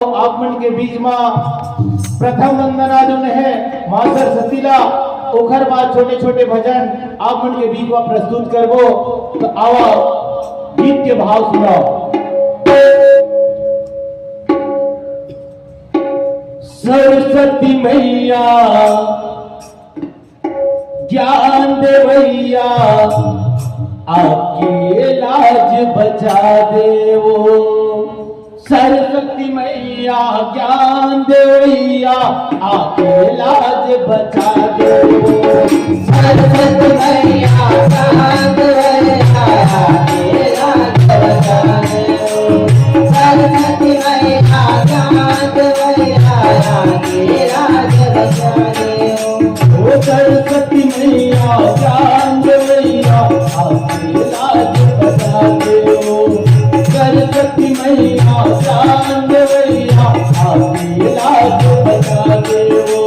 આગમન के बीच में प्रथम वंदना जो है मां सरस्वतीला ओखर बाद छोटे छोटे भजन आगमन के बीच में प्रस्तुत करबो। तो आवा गीत के भाव सुनाओ। सरस्वती मैया ज्ञान देवैया आपकी लाज बचा देवो। सरस्वती मैया ज्ञान देवैया आपके लाज बचा देवो। सरस्वती मैया ज्ञान देवैया आपके लाज बचा देवो। सरस्वती मैया ज्ञान देवैया आपके लाज बचा देवो। ओ सरस्वती मैया ज्ञान देवैया आपके लाज बचा देवो। सरस्वती मैया ज्ञान देवैया आपकी लाज बचा देवो।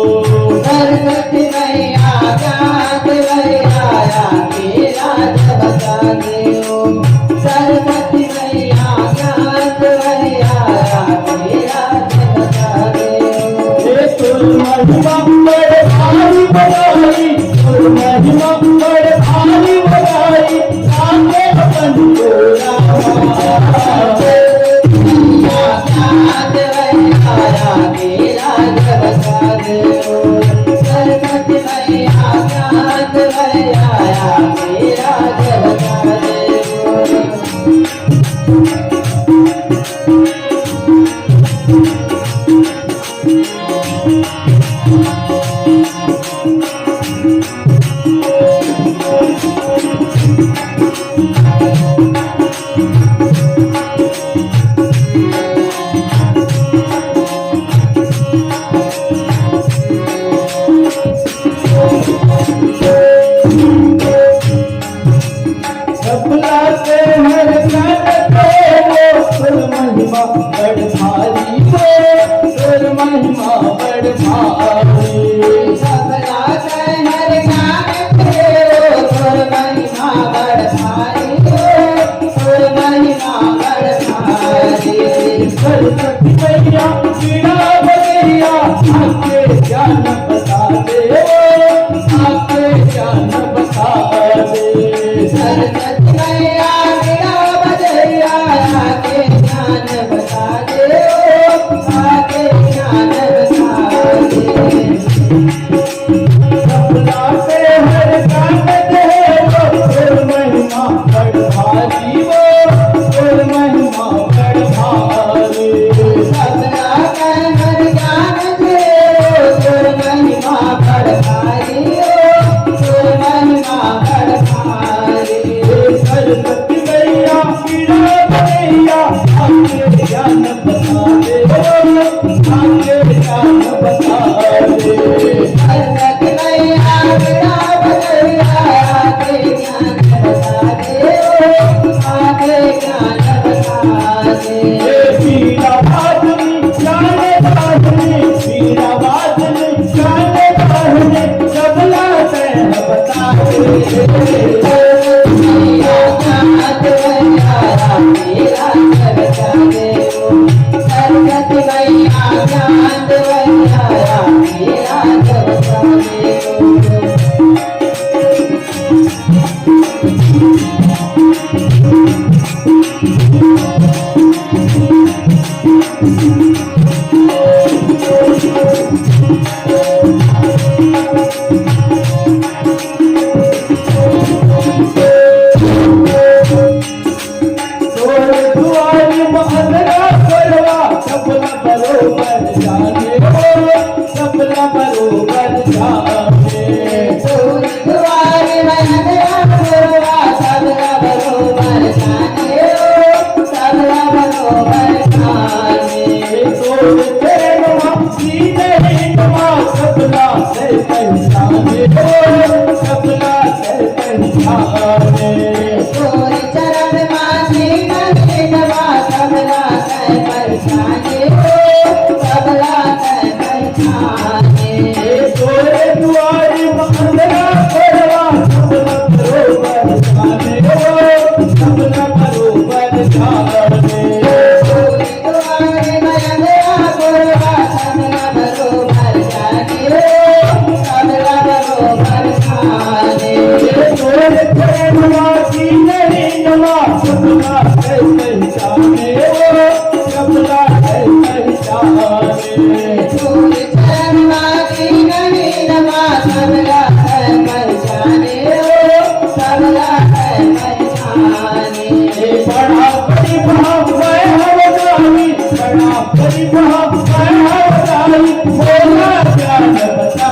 सरस्वती मैया ज्ञान देवैया आपकी लाज बचा देवो। सरस्वती मैया ज्ञान देवैया आपकी लाज बचा देवो। ये तुल महिमा बड़े भारी बड़ाई, तुल महिमा बड़े भारी बड़ाई, आगे अपन को सरस्वती विवाह मैं बताई बोला ज्ञान बता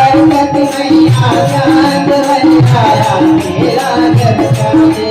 सरस्वती मैया ज्ञान मैया मेरा जग